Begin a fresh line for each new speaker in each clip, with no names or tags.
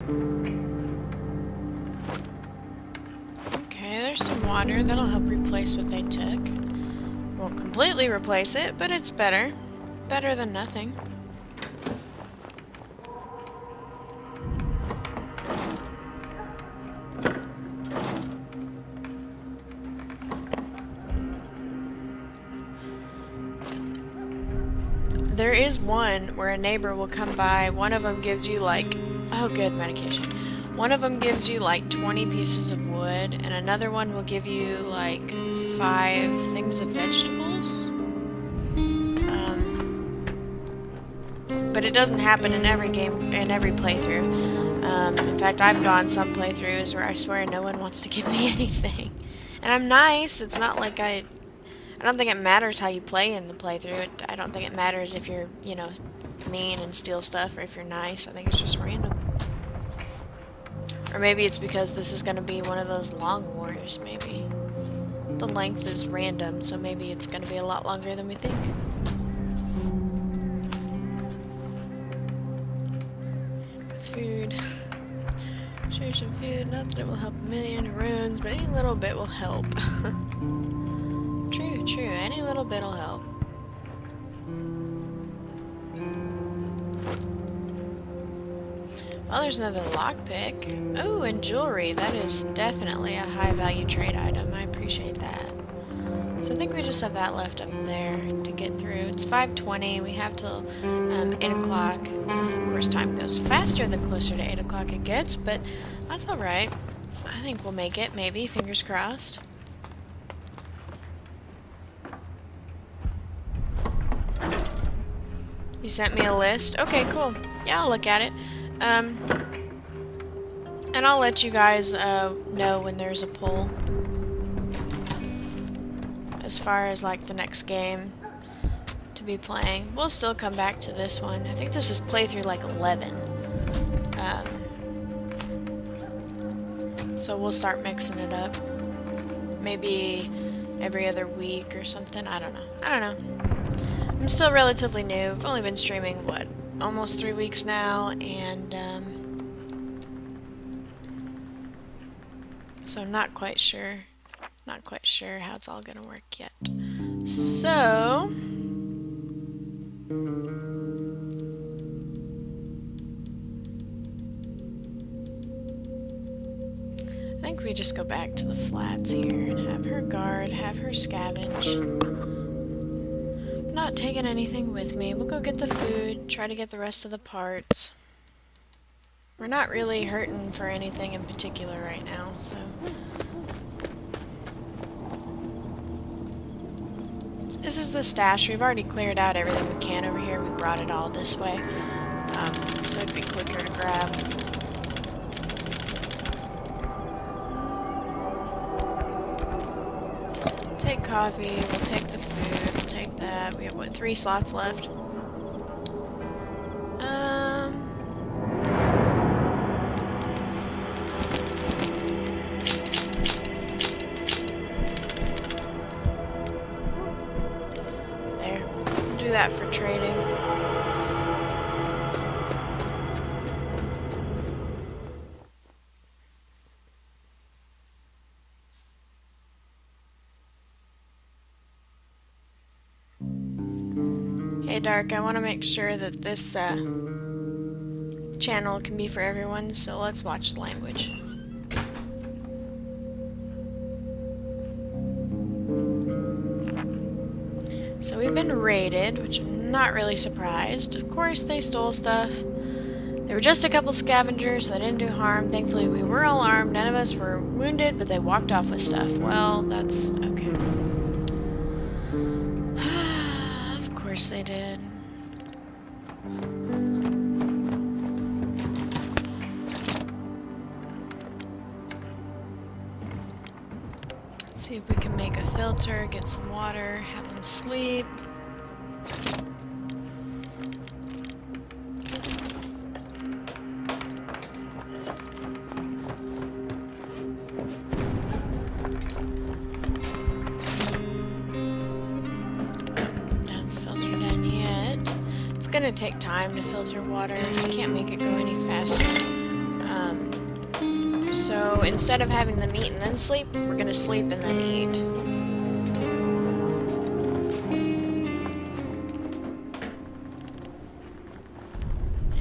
Okay, there's some water. That'll help replace what they took. Won't completely replace it, but it's better. Better than nothing. There is one where a neighbor will come by. One of them gives you like, oh good, medication. One of them gives you like 20 pieces of wood, and another one will give you like 5 things of vegetables. But it doesn't happen in every game, in every playthrough. In fact, I've gone some playthroughs where I swear no one wants to give me anything. And I'm nice. It's not like I don't think it matters how you play in the playthrough. I don't think it matters if you're, mean and steal stuff or if you're nice. I think it's just random. Or maybe it's because this is going to be one of those long wars, maybe. The length is random, so maybe it's going to be a lot longer than we think. Food. Share some food. Not that it will help a million runes, but any little bit will help. True. Any little bit will help. Well, there's another lockpick. Oh, and jewelry. That is definitely a high-value trade item. I appreciate that. So I think we just have that left up there to get through. It's 5:20. We have till 8 o'clock. Of course, time goes faster the closer to 8 o'clock it gets, but that's alright. I think we'll make it, maybe. Fingers crossed. You sent me a list? Okay, cool. Yeah, I'll look at it. And I'll let you guys know when there's a poll. As far as like the next game to be playing. We'll still come back to this one. I think this is playthrough like 11. So we'll start mixing it up. Maybe every other week or something. I don't know. I'm still relatively new. I've only been streaming, what, almost 3 weeks now, and so I'm not quite sure how it's all gonna work yet. So I think we just go back to the flats here and have her guard, have her scavenge. I'm not taking anything with me. We'll go get the food, try to get the rest of the parts. We're not really hurting for anything in particular right now, so this is the stash. We've already cleared out everything we can over here. We brought it all this way, so it'd be quicker to grab. Take coffee, we'll take the food, we'll take that. We have, what, 3 slots left? There. We'll do that for trading. Hey Dark, I want to make sure that this channel can be for everyone, so let's watch the language. So we've been raided, which I'm not really surprised. Of course they stole stuff. They were just a couple scavengers, so they didn't do harm. Thankfully we were all armed, none of us were wounded, but they walked off with stuff. Well, that's okay. Of course they did. Let's see if we can make a filter, get some water, have them sleep. It's gonna take time to filter water. I can't make it go any faster. So instead of having them eat and then sleep, we're gonna sleep and then eat.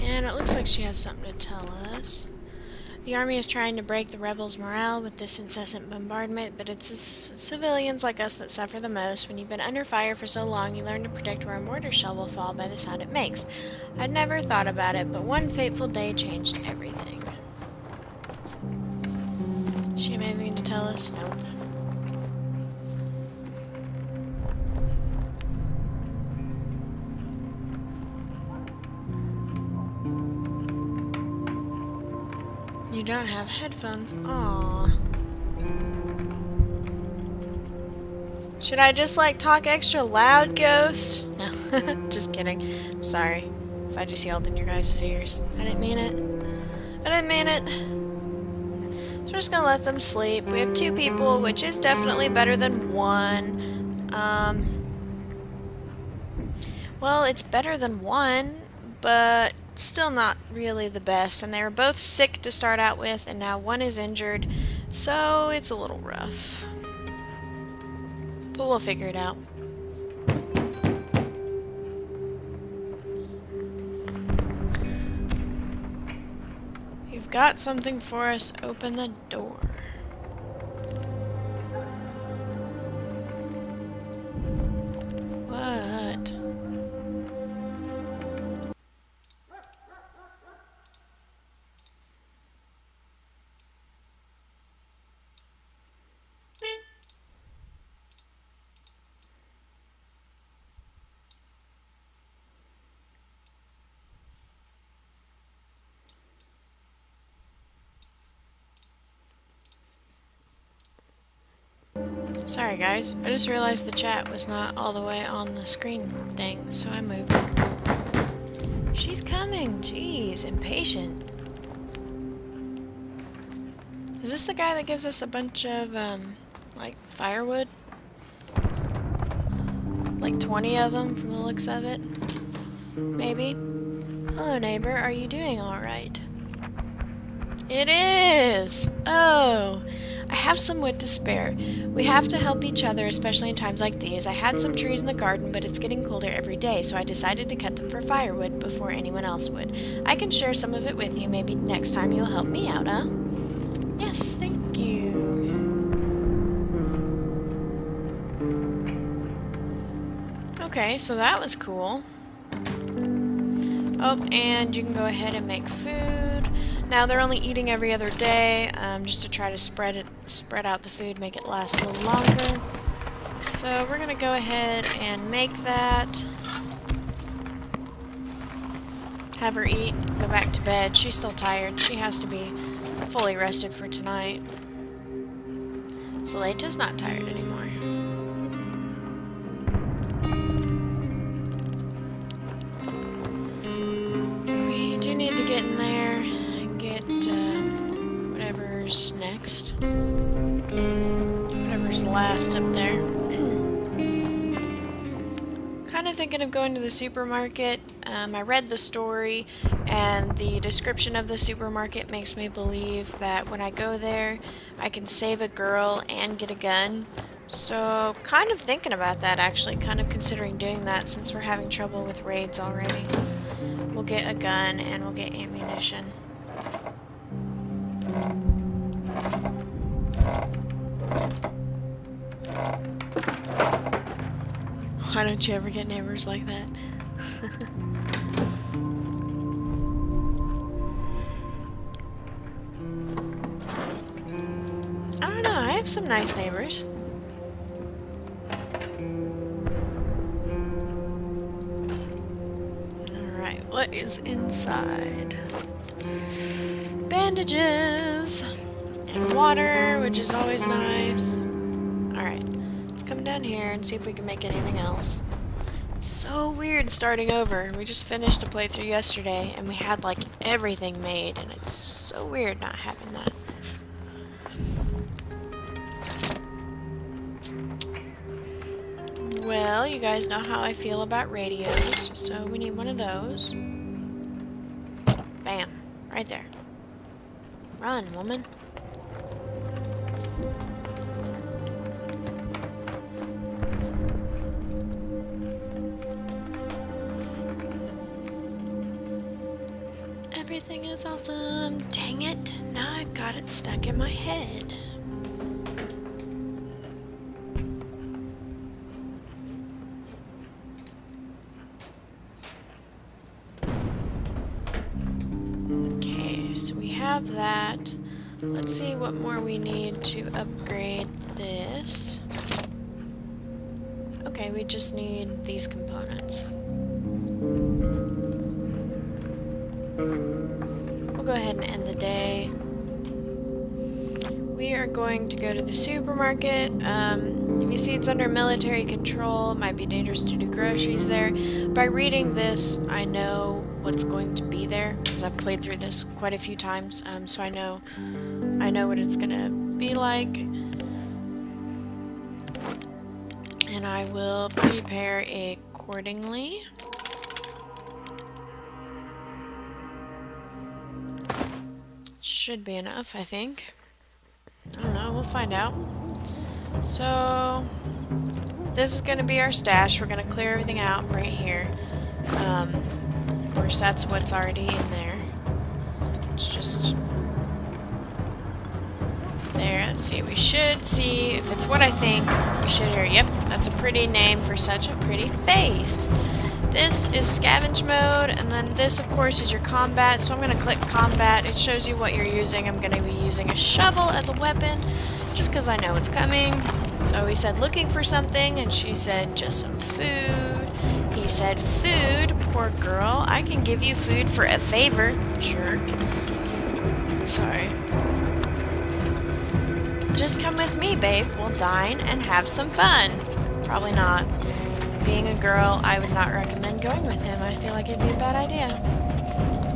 And it looks like she has something to tell us. The army is trying to break the rebels' morale with this incessant bombardment, but it's the civilians like us that suffer the most. When you've been under fire for so long, you learn to predict where a mortar shell will fall by the sound it makes. I'd never thought about it, but one fateful day changed everything. Does she have anything to tell us? Nope. You don't have headphones? Aww. Should I just, like, talk extra loud, Ghost? No, just kidding. Sorry if I just yelled in your guys' ears. I didn't mean it. I didn't mean it. So we're just gonna let them sleep. We have 2 people, which is definitely better than 1. Well, it's better than 1, but still not really the best. And they were both sick to start out with, and now 1 is injured, so it's a little rough. But we'll figure it out. You've got something for us. Open the door. What? Sorry guys, I just realized the chat was not all the way on the screen thing, so I moved. She's coming! Jeez, impatient. Is this the guy that gives us a bunch of, like, firewood? Like 20 of them from the looks of it? Maybe? Hello neighbor, are you doing alright? It is! Oh! I have some wood to spare. We have to help each other, especially in times like these. I had some trees in the garden, but it's getting colder every day, so I decided to cut them for firewood before anyone else would. I can share some of it with you. Maybe next time you'll help me out, huh? Yes, thank you. Okay, so that was cool. Oh, and you can go ahead and make food. Now they're only eating every other day, just to try to spread out the food, make it last a little longer. So we're gonna go ahead and make that. Have her eat, go back to bed. She's still tired. She has to be fully rested for tonight. Zeleta's not tired anymore. We do need to get in there and get whatever's next. Whatever's last up there. Kind of thinking of going to the supermarket. I read the story, and the description of the supermarket makes me believe that when I go there, I can save a girl and get a gun. So, kind of thinking about that actually, kind of considering doing that since we're having trouble with raids already. We'll get a gun and we'll get ammunition. Why don't you ever get neighbors like that? I don't know, I have some nice neighbors. Alright, what is inside? Bandages! And water, which is always nice. Alright. Come down here and see if we can make anything else. It's so weird starting over. We just finished a playthrough yesterday and we had like everything made, and it's so weird not having that. Well, you guys know how I feel about radios, so we need one of those. Bam. Right there. Run, woman. Everything is awesome. Dang it. Now I've got it stuck in my head. Okay, so we have that. Let's see what more we need to upgrade this. Okay, we just need these components. We'll go ahead and end the day. We are going to go to the supermarket. If you see it's under military control, it might be dangerous to do groceries there. By reading this, I know what's going to be there, because I've played through this quite a few times, so I know what it's gonna be like. And I will prepare accordingly. Should be enough, I think. I don't know, we'll find out. So, this is going to be our stash. We're going to clear everything out right here. Of course, that's what's already in there. It's just... there, let's see. We should see if it's what I think. We should hear, yep, that's a pretty name for such a pretty face. This is scavenge mode, and then this, of course, is your combat. So I'm going to click combat. It shows you what you're using. I'm going to be using a shovel as a weapon, just because I know it's coming. So he said looking for something, and she said just some food. He said food, poor girl. I can give you food for a favor, jerk. Sorry. Just come with me, babe. We'll dine and have some fun. Probably not. Being a girl, I would not recommend going with him. I feel like it'd be a bad idea.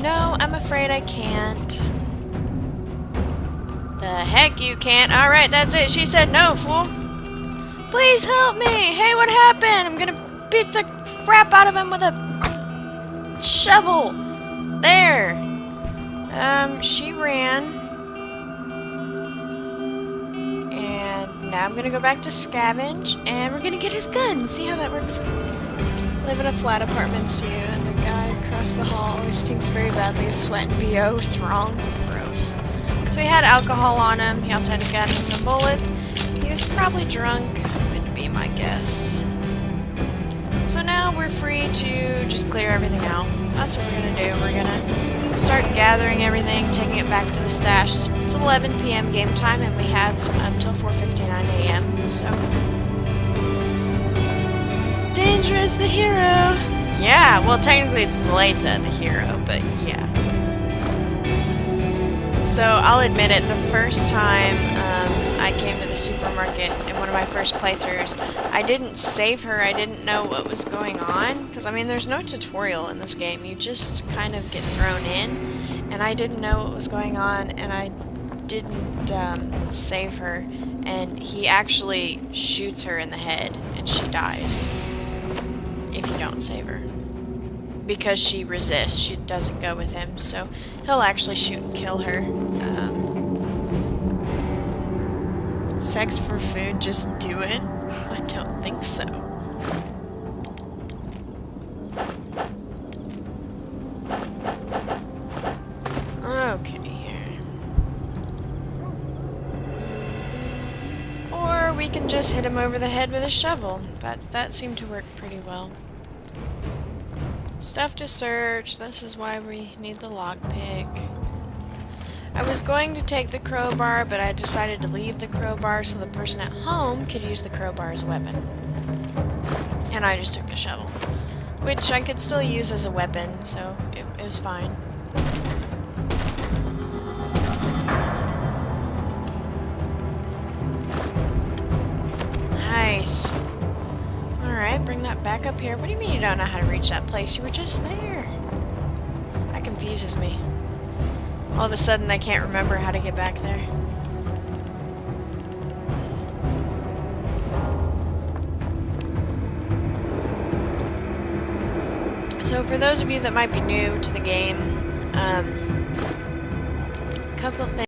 No, I'm afraid I can't. The heck you can't. Alright, that's it. She said no, fool. Please help me. Hey, what happened? I'm gonna beat the crap out of him with a shovel. There. She ran. Now I'm gonna go back to scavenge, and we're gonna get his gun. See how that works? Live in a flat apartments to you, and the guy across the hall always stinks very badly of sweat and BO. It's wrong. Gross. So he had alcohol on him. He also had a gun and some bullets. He was probably drunk, would be my guess. So now we're free to just clear everything out. That's what we're gonna do. We're gonna start gathering everything, taking it back to the stash. It's 11 p.m. game time, and we have until 4:59 a.m. So, Dangerous the hero. Yeah, well, technically it's Zlata the hero, but yeah. So I'll admit it. The first time I came to the supermarket in one of my first playthroughs, I didn't save her. I didn't know what was going on, because I mean, there's no tutorial in this game. You just kind of get thrown in, and I didn't know what was going on, and I didn't save her, and he actually shoots her in the head, and she dies if you don't save her, because she resists. She doesn't go with him, so he'll actually shoot and kill her. Sex for food, just do it? I don't think so. Okay, here. Or we can just hit him over the head with a shovel. That seemed to work pretty well. Stuff to search. This is why we need the lockpick. I was going to take the crowbar, but I decided to leave the crowbar so the person at home could use the crowbar as a weapon. And I just took the shovel, which I could still use as a weapon, so it was fine. Nice. Alright, bring that back up here. What do you mean you don't know how to reach that place? You were just there. That confuses me. All of a sudden, I can't remember how to get back there. So for those of you that might be new to the game, a couple things.